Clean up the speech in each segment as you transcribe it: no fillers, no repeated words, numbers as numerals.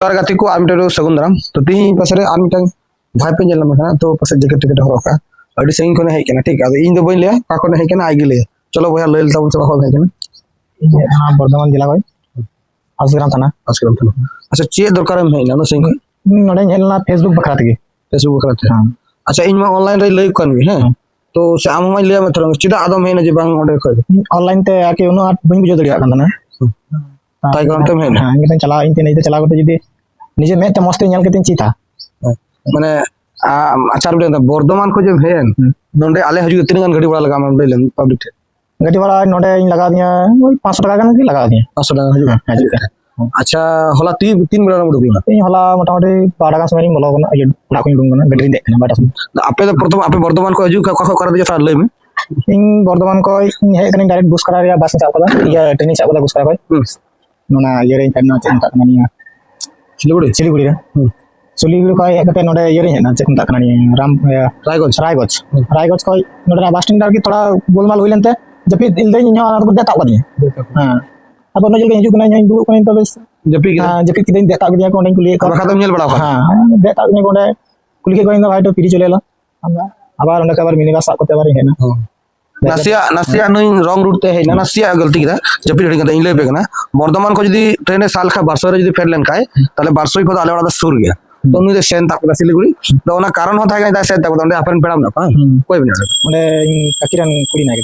और गाती को आम टेरो सगुन दाराम तो तीन पासरे आम मिटन भाई पे जलना मखना तो पासे जैकेट टिकट हरोका अड़ी सही कोने है केना ठीक है इन दो बइन ले का कोने है केना आगे ले चलो भैया ले लेता हूं चलो हो है केना हां बर्धमान जिला कोई असग्राम थाना अच्छा चे दरकार में है ना सही को नडे हेलना फेसबुक बखरा तगे फेसबुक बखरा ते हां अच्छा इन में ऑनलाइन रे ले कन भी है तो से आम में ले मतलब चिदा आदम है ना जे बांग ऑर्डर कर ऑनलाइन ते आके उनो आट बइन बुझो दड़िया कान ना ताई कोन ते में हां इंगे चला इन ते नहीं ते चला को जदी निजे में ते मस्त नेल केतिन चिता माने आचार बे बर्धमान को जे भेन नोंडे आले हजू तीन गन गाड़ी बड़ा लगा हम ले पब्लिक गाड़ी वाला नोडे इन लगा दिया 500 टाका गन की लगा दिया 500 टाका हजू अच्छा होला तीन बेला मुड़ दिया इन होला मोटामोटी 12 टाका समय बोलो गना ये उड़ा को डुंग गना गाड़ी देख ना बाटा आपे तो प्रथम आपे बर्धमान को हजू का कर दिया था ले में इन बर्धमान को इन हे कने डायरेक्ट बुस करा रिया बस चाप कदा या ट्रेनिंग चाप कदा बुस करा कोई नोना ये रे करना चिंता करना सिलीगुड़ी रे सिलीगुड़ी को एक कते नोडे ये रे ना चिंता करना राम रायगंज को नोडे बस स्टैंड की थोड़ा गोलमाल हुई लेनते जब इल दे न्यो को देता दिया हां अब नजल के हिजू कना न्यो दुड़ को तो बस जब कि दिन देता दिया को नहीं कुली का खत्म नेल बड़ा हां देता ने को कुली के गोइंदा भाई तो फिरी चलेला आबार उनका बार मिनी बस को बार है ना नसिया नई रंग रूट ते है ना नसिया गलती किदा जपी रेडी कदा इले बेगना बर्धमान को जदी ट्रेन साल खा बारसो रे जदी फेर लेन काय ताले बारसो को आले वाला सुर गया तो नु दे सेन ताप सिलीगुड़ी तो ना कारण होता है दा सेन ताप दंडे अपन पेड़ाम ना कोई भी ना माने काकिरान कुड़ी ना के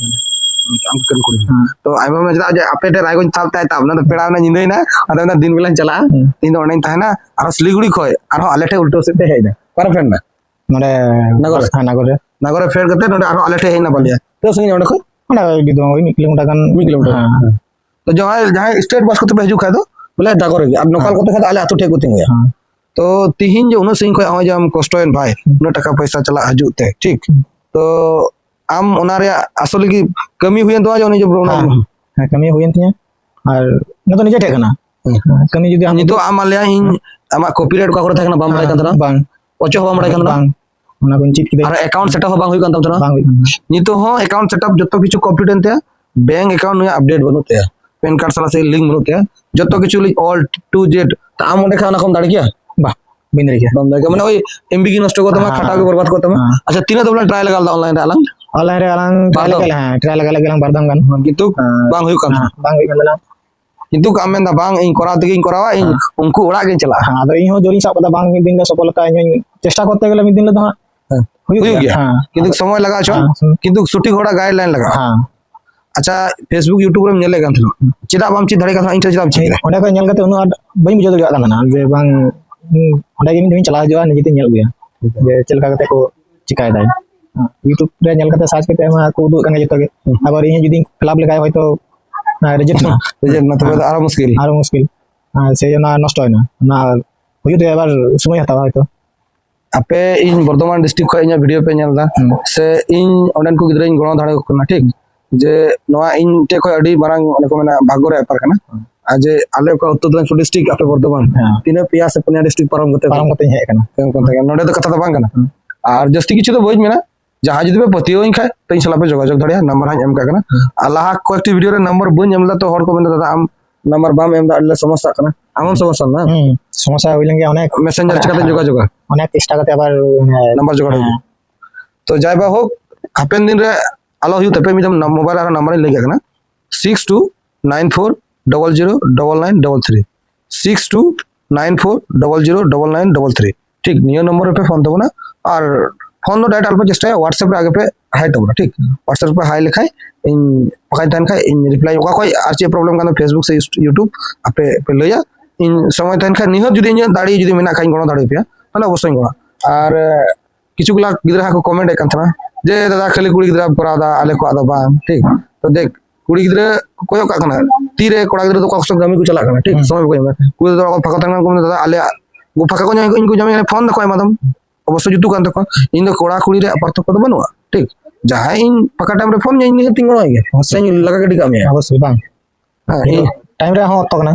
हम कन कुड़ी तो आइबा में जदा आपे ते रायगंज ताप ताप ना तो पेड़ा ना निंदे ना अरे ना दिन बेला चला तीन दो नहीं था ना और सिलीगुड़ी खोय और आले टे उल्टो से है ना पर फ्रेंड ना माने नगर फेर करते नोडे और आले टे है ना बोलिया तो संगे नोडे को ना बिदो 1 किलोमीटर गन 1 किलोमीटर तो जहां स्टेट बस को तो भेजू खाय तो बोले डागर अब नोकल को तो आले आतो ठेक होती है तो तिहिन जो उनो सिंह को आवे जम कष्टोन भाई उनो टका पैसा चला हजू ते ठीक तो आम ओना रे असली की कमी हुई तो जो जो हां कमी हुई तिया और न तो निजे ठेकना कमी जदी हम तो आम आले इन आमा कॉपीराइट का करे थकना बाम बड़ाई कंदरा बांग ओचो हो बड़ाई कंदरा ओना कोन चिट और अकाउंट सेटअप हो बांग हुई कंदरा बांग हुई नि तो हो अकाउंट सेटअप जतो किछु कॉम्प्लीट ते बैंक अकाउंट में अपडेट बनते पैन कार्ड साला से लिंक बनते जतो किछु ऑल टू जेड तो आम ओंडे खाना कम दाड़ गया बा बिन रे बंद के माने ओई एमबी की नष्ट को तमा खाता के बर्बाद को तमा अच्छा तीन तो ट्राई लगा ऑनलाइन रे अलंग ट्राई लगा लगा बरदम गन किंतु बांग हुई कंदा किंतु कामें दा बांग इन करा तगे इन करावा इन उनको ओड़ा के चला हां अदर इन हो जोरी साब बांग मिद दिन सफलता इन चेष्टा करते गेले मिद दिन तो हुई गया किंतु समय लगा छो किंतु सटीक होड़ा गाइडलाइन लगा हां अच्छा फेसबुक यूट्यूब रे नेले गन थलो चिदा बाम ची धरे का इन चिदा ची ओडा को नेल कते उनो बई बुझो दरिया काना जे बांग ओडा के दिन चला जो निजे नेल गया जे चलका कते को चिकाय दाई यूट्यूब रे नेल कते सर्च कते मा को उदु कने जतो के अगर इन जदी क्लब लगाय होय तो रिजेक्ट ना तो आरो मुश्किल से ना नष्ट होय ना हुई तो एबार समय हता होय तो आपे इन बर्धमान डिस्ट्रिक्ट को इन वीडियो पे नेलदा से इन ओडन को गिदरे इन गणो धाड़े को ना ठीक जे नवा इन ते को अडी मारंग ने को मेना भागो रे पर कना आज आले को उत्तर दिनाजपुर डिस्ट्रिक्ट आपे बर्धमान तीन पिया से पन्या डिस्ट्रिक्ट परम गते हे कना केम कोते नोडे तो कथा तो बांग कना और जस्ती किछु तो बोझ मेना जहां जदी पे पतियो इन खाय तो इन सला पे जोगाजोग धड़िया नंबर हम एम का कना अल्लाह को एक वीडियो रे नंबर बन एमला तो हर को बंदा दादा आम नंबर बाम एम दा समस्या कना आम समस्या ना समस्या होइलेंगे अनेक मैसेंजर चकाते जोगाजोग अनेक चेष्टा करते आबार नंबर जोगाड़ तो जायबा हो हापेन दिन रे आलो हुई तपे मिदम मोबाइल आरो नंबर ले गना 6294009933 6294009933 ठीक नियो नंबर पे फोन दबो ना और फोन दो डायरेक्ट अल्प चेष्टा व्हाट्सएप रे आगे पे हाई दबो ठीक व्हाट्सएप पे हाई लिखाई इन पकाई तन खाई इन रिप्लाई ओका कोई आरचे प्रॉब्लम कानो फेसबुक से यूट्यूब आपे पे लया इन समय तन खाई निहो जदी इन दाड़ी जदी मेना खाई गणो दाड़ी पे ताले अवश्य गणो और किछु गुला गिदरा को कमेंट एकन था जे दादा खाली कुड़ी गिदरा करादा आले को आदा बा ठीक तो देख कुड़ी गिदरा कोयो का कना तीरे कोड़ा गिदरा तो कक्स गमी को चला कना ठीक समय को कुड़ी तो फका तंगन को दादा आले गो फका को इनको जमे फोन दको मादम अवश्य जुतु कान तको इन कोड़ा कुड़ी रे अपार्थ को बनुआ ठीक जहां इन फका टाइम रे फोन इन तिंगो आगे सही लगा के दिका में अवश्य बांग हां टाइम रे हो तो कना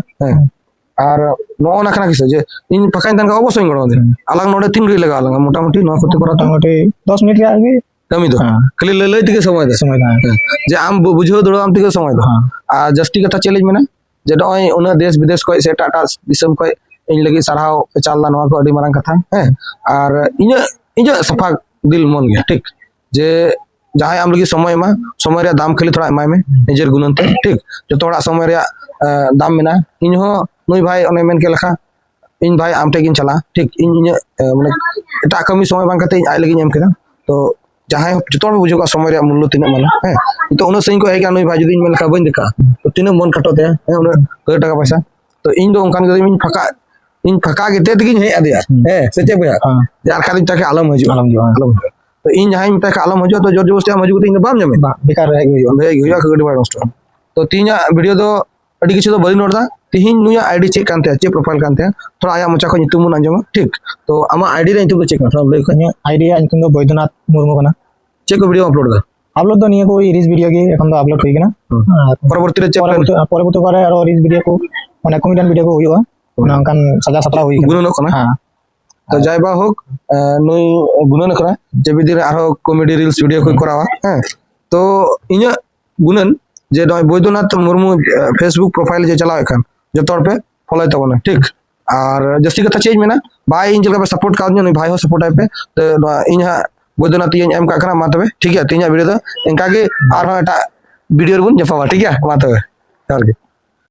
और नो ना खाना किसे जे इन फका तंग अवश्य गणो दे अलग नोडे 3 घड़ी लगा अलग मोटा मोटी नो करते करा मोटे 10 मिनट रे आगे कमी तो खाली ले तिके समय दे जे आम बुझो दड़ो आम तिके समय दो आ जस्ती कथा चैलेंज में ना जे ओय उना देश विदेश को से टाटा दिसम को इन लगी साराव पे चालदा नवा को अडी मारंग कथा है और इन सफा दिल मन गया ठीक जे जहां आम लगी समय रे दाम खाली थोड़ा एमाय में निजेर गुणन ते ठीक जो थोड़ा समय रे दाम मेना इन हो नुई भाई ओने मेन के लखा इन भाई आम टेकिन चला ठीक इन माने एटा कमी समय बांग कते आय लगी एम केदा तो जहां जतो बुझो का समय रे मूल्य तिना माला है तो उन सही को है का नुई भाई जदी इन मेन का बन देखा तो तिना मन कटोते है उन टाका पैसा तो इन दो उनकान इन फका गेते तकिन हे आदिया है सेचे बया यार खाली ताके आलम हजू तो इन जहां मता का आलम हजू तो जोर जोर से हम हजू तो इन बाम जमे बेकार रह गई गडी बाय नष्ट तो तीना वीडियो दो अडी किछु दो बड़ी नोडदा तिहिन नुया आईडी चेक कानते चे प्रोफाइल कानते थोड़ा आया मचा को नितुम अंजम ठीक तो आमा आईडी रे नितुम चेक ना लय को आईडी नितुम दो बैद्यनाथ मुर्मू कना चेक वीडियो अपलोड दा अपलोड दो निया को इरिस वीडियो के एखन दो अपलोड होई कना परवर्ती रे चेक परवर्ती करे और इरिस वीडियो को माने कॉमेडियन वीडियो को हुआ ओना कान सजा सपरा हुई गुनो कना हां तो जायबा होक नुई गुणन करा जे बिदिर आरो कॉमेडी रील्स वीडियो को करावा हैं तो इना गुणन जे नय बैद्यनाथ मुर्मू फेसबुक प्रोफाइल जे चलाव एखान जो तौर पे फॉलो तबना ठीक और जस्ती कथा चेंज मेना भाई इन जगह पे सपोर्ट का नु भाई हो सपोर्ट पे तो इन बैद्यनाथ इन एम का करा मा तबे ठीक है तीन वीडियो तो इनका के आर एटा वीडियो बन जफावा ठीक है मा तबे